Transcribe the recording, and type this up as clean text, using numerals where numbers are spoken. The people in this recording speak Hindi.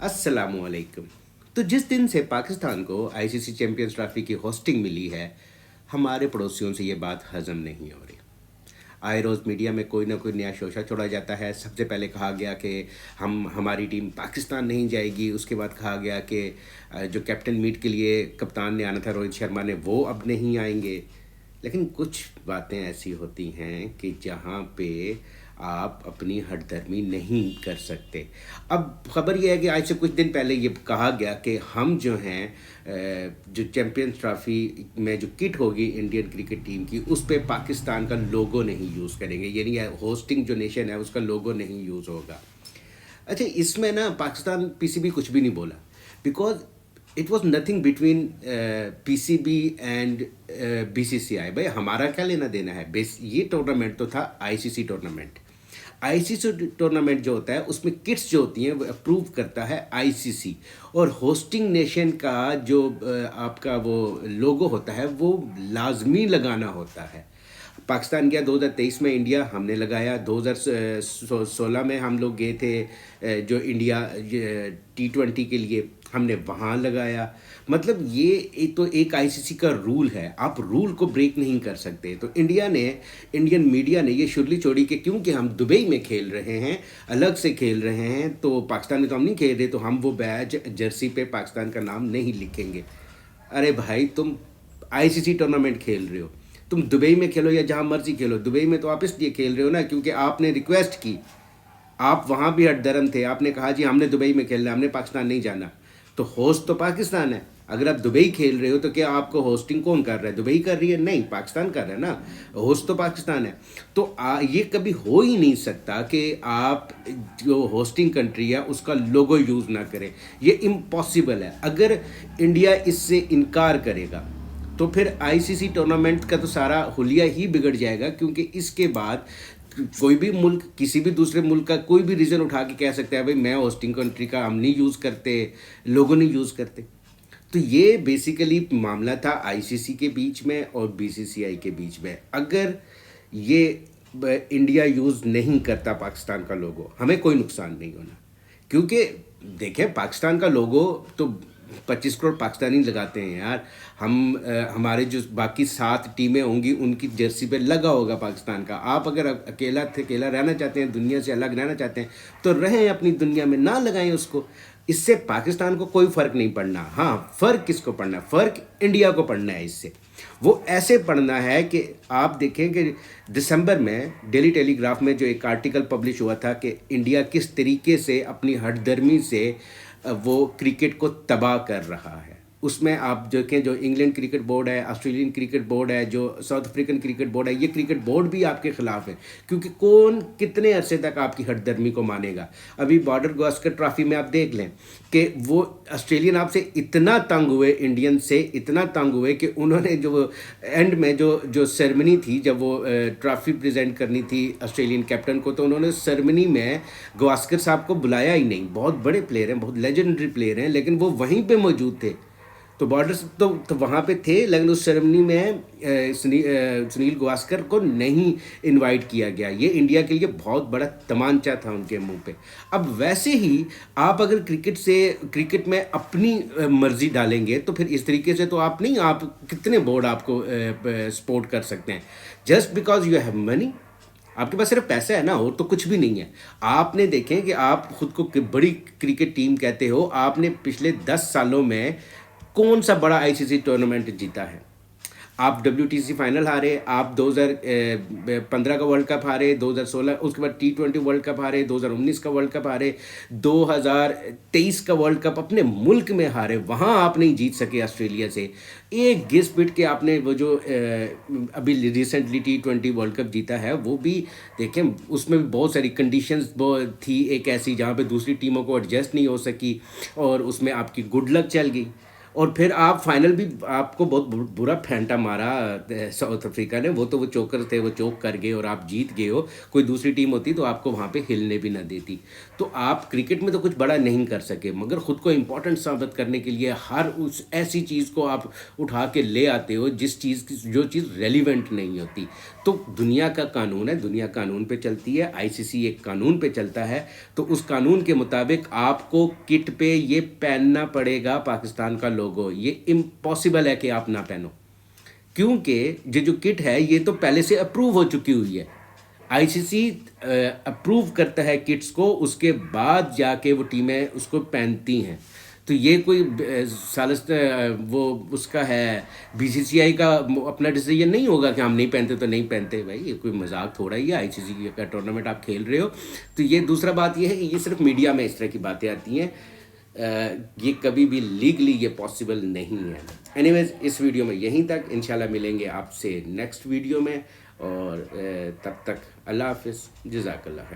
अस्सलामुअलैकुम। तो जिस दिन से पाकिस्तान को आईसीसी चैंपियंस ट्रॉफी की होस्टिंग मिली है, हमारे पड़ोसियों से ये बात हजम नहीं हो रही। आए रोज़ मीडिया में कोई ना कोई नया शोशा छोड़ा जाता है। सबसे पहले कहा गया कि हमारी टीम पाकिस्तान नहीं जाएगी। उसके बाद कहा गया कि जो कैप्टन मीट के लिए कप्तान ने आना था रोहित शर्मा ने, वो अब नहीं आएंगे। लेकिन कुछ बातें ऐसी होती हैं कि जहाँ पे आप अपनी हठधर्मी नहीं कर सकते। अब खबर यह है कि आज से कुछ दिन पहले ये कहा गया कि हम जो हैं जो चैम्पियंस ट्रॉफी में जो किट होगी इंडियन क्रिकेट टीम की, उस पे पाकिस्तान का लोगो नहीं यूज़ करेंगे, यानी होस्टिंग जो नेशन है उसका लोगो नहीं यूज़ होगा। अच्छा, इसमें ना पाकिस्तान पीसीबी कुछ भी नहीं बोला, because it was nothing between PCB and BCCI. भाई हमारा क्या लेना देना है? ये टूर्नामेंट तो था आईसीसी टूर्नामेंट। आईसीसी टूर्नामेंट जो होता है उसमें किट्स जो होती हैं वो अप्रूव करता है आईसीसी, और होस्टिंग नेशन का जो आपका वो लोगो होता है वो लाजमी लगाना होता है। पाकिस्तान गया 2023 में, इंडिया हमने लगाया। 2016 में हम लोग गए थे जो इंडिया T20 के लिए, हमने वहाँ लगाया। मतलब ये तो एक आईसीसी का रूल है, आप रूल को ब्रेक नहीं कर सकते। तो इंडियन मीडिया ने ये शुरली छोड़ी कि क्योंकि हम दुबई में खेल रहे हैं, अलग से खेल रहे हैं, तो पाकिस्तान में तो हम नहीं खेल रहे, तो हम वो बैच जर्सी पे पाकिस्तान का नाम नहीं लिखेंगे। अरे भाई, तुम आईसीसी टूर्नामेंट खेल रहे हो, तुम दुबई में खेलो या जहाँ मर्जी खेलो। दुबई में तो आप इसलिए खेल रहे हो ना क्योंकि आपने रिक्वेस्ट की, आप वहाँ भी हठधर्म थे, आपने कहा जी हमने दुबई में खेलना है, हमने पाकिस्तान नहीं जाना। तो होस्ट तो पाकिस्तान है। अगर आप दुबई खेल रहे हो तो क्या आपको होस्टिंग कौन कर रहा है? दुबई कर रही है? नहीं, पाकिस्तान कर रहा है ना। होस्ट तो पाकिस्तान है। तो ये कभी हो ही नहीं सकता कि आप जो होस्टिंग कंट्री है उसका लोगो यूज़ ना करें। ये इम्पॉसिबल है। अगर इंडिया इससे इनकार करेगा तो फिर आईसीसी टूर्नामेंट का तो सारा हुलिया ही बिगड़ जाएगा, क्योंकि इसके बाद कोई भी मुल्क किसी भी दूसरे मुल्क का कोई भी रीज़न उठा के कह सकता है भाई मैं होस्टिंग कंट्री का, हम नहीं यूज़ करते, लोगों नहीं यूज़ करते। तो ये बेसिकली मामला था आईसीसी के बीच में और बीसीसीआई के बीच में। अगर ये इंडिया यूज़ नहीं करता पाकिस्तान का लोगो, हमें कोई नुकसान नहीं होना, क्योंकि देखें पाकिस्तान का लोगो तो 25 करोड़ पाकिस्तानी लगाते हैं यार। हमारे जो बाकी 7 टीमें होंगी उनकी जर्सी पे लगा होगा पाकिस्तान का। आप अगर अकेला रहना चाहते हैं, दुनिया से अलग रहना चाहते हैं, तो रहें अपनी दुनिया में, ना लगाएं उसको। इससे पाकिस्तान को कोई फ़र्क नहीं पड़ना। हाँ, फ़र्क किसको पड़ना? फ़र्क इंडिया को पड़ना है। इससे वो ऐसे पढ़ना है कि आप देखें कि दिसंबर में डेली टेलीग्राफ में जो एक आर्टिकल पब्लिश हुआ था कि इंडिया किस तरीके से अपनी हठधर्मी से वो क्रिकेट को तबाह कर रहा है। उसमें आप देखें जो इंग्लैंड क्रिकेट बोर्ड है, ऑस्ट्रेलियन क्रिकेट बोर्ड है, जो साउथ अफ्रीकन क्रिकेट बोर्ड है, ये क्रिकेट बोर्ड भी आपके खिलाफ है, क्योंकि कौन कितने अरसे तक आपकी हठधर्मी को मानेगा। अभी बॉर्डर गावस्कर ट्रॉफी में आप देख लें कि वो ऑस्ट्रेलियन आपसे इतना तंग हुए, इंडियन से इतना तंग हुए कि उन्होंने जो एंड में जो सेरेमनी थी, जब वो ट्रॉफी प्रेजेंट करनी थी ऑस्ट्रेलियन कैप्टन को, तो उन्होंने सेरेमनी में गावस्कर साहब को बुलाया ही नहीं। बहुत बड़े प्लेयर हैं, बहुत लेजेंडरी प्लेयर हैं, लेकिन वो वहीं पे मौजूद थे। तो बॉर्डर तो वहाँ पे थे, लेकिन उस सेरेमनी में सुनील गावस्कर को नहीं इनवाइट किया गया। ये इंडिया के लिए बहुत बड़ा तमांचा था उनके मुंह पे। अब वैसे ही आप अगर क्रिकेट में अपनी मर्जी डालेंगे तो फिर इस तरीके से तो आप नहीं, आप कितने बोर्ड आपको सपोर्ट कर सकते हैं? Just because you have money, आपके पास सिर्फ पैसा है ना, और तो कुछ भी नहीं है। आपने देखें कि आप खुद को बड़ी क्रिकेट टीम कहते हो, आपने पिछले 10 सालों में कौन सा बड़ा आईसीसी टूर्नामेंट जीता है? आप WTC फाइनल हारे, आप 2015 का वर्ल्ड कप हारे, 2016 उसके बाद T20 वर्ल्ड कप हारे, 2019 का वर्ल्ड कप हारे, 2023 का वर्ल्ड कप अपने मुल्क में हारे, वहाँ आप नहीं जीत सके ऑस्ट्रेलिया से। एक घिस पिट के आपने वो जो अभी रिसेंटली T20 वर्ल्ड कप जीता है, वो भी देखें, उसमें भी बहुत सारी कंडीशंस थी एक ऐसी जहाँ पे दूसरी टीमों को एडजस्ट नहीं हो सकी, और उसमें आपकी गुड लक चल गई। और फिर आप फाइनल भी आपको बहुत बुरा फेंटा मारा साउथ अफ्रीका ने, वो चोकर थे, वो चोक कर गए और आप जीत गए हो। कोई दूसरी टीम होती तो आपको वहाँ पे हिलने भी ना देती। तो आप क्रिकेट में तो कुछ बड़ा नहीं कर सके, मगर ख़ुद को इम्पोर्टेंट साबित करने के लिए हर उस ऐसी चीज़ को आप उठा के ले आते हो जिस चीज़ की जो चीज़ रेलिवेंट नहीं होती। तो दुनिया का कानून है, दुनिया कानून पे चलती है, आईसीसी एक कानून पे चलता है। तो उस कानून के मुताबिक आपको किट पे ये पहनना पड़ेगा पाकिस्तान का लोगो। ये इम्पॉसिबल है कि आप ना पहनो, क्योंकि ये जो किट है ये तो पहले से अप्रूव हो चुकी हुई है। आईसीसी अप्रूव करता है किट्स को, उसके बाद जाके वो टीमें उसको पहनती हैं। तो ये कोई वो उसका है बीसीसीआई का अपना डिसीजन नहीं होगा कि हम नहीं पहनते तो नहीं पहनते। भाई ये कोई मजाक थोड़ा ही है, आईसीसी का टूर्नामेंट आप खेल रहे हो। तो ये दूसरा बात ये है कि ये सिर्फ मीडिया में इस तरह की बातें आती हैं, ये कभी भी लीगली ये पॉसिबल नहीं है। एनीवेज, इस वीडियो में यहीं तक, इंशाल्लाह मिलेंगे आपसे नेक्स्ट वीडियो में, और तब तक अल्लाह हाफिज़, जज़ाकल्लाह खैर।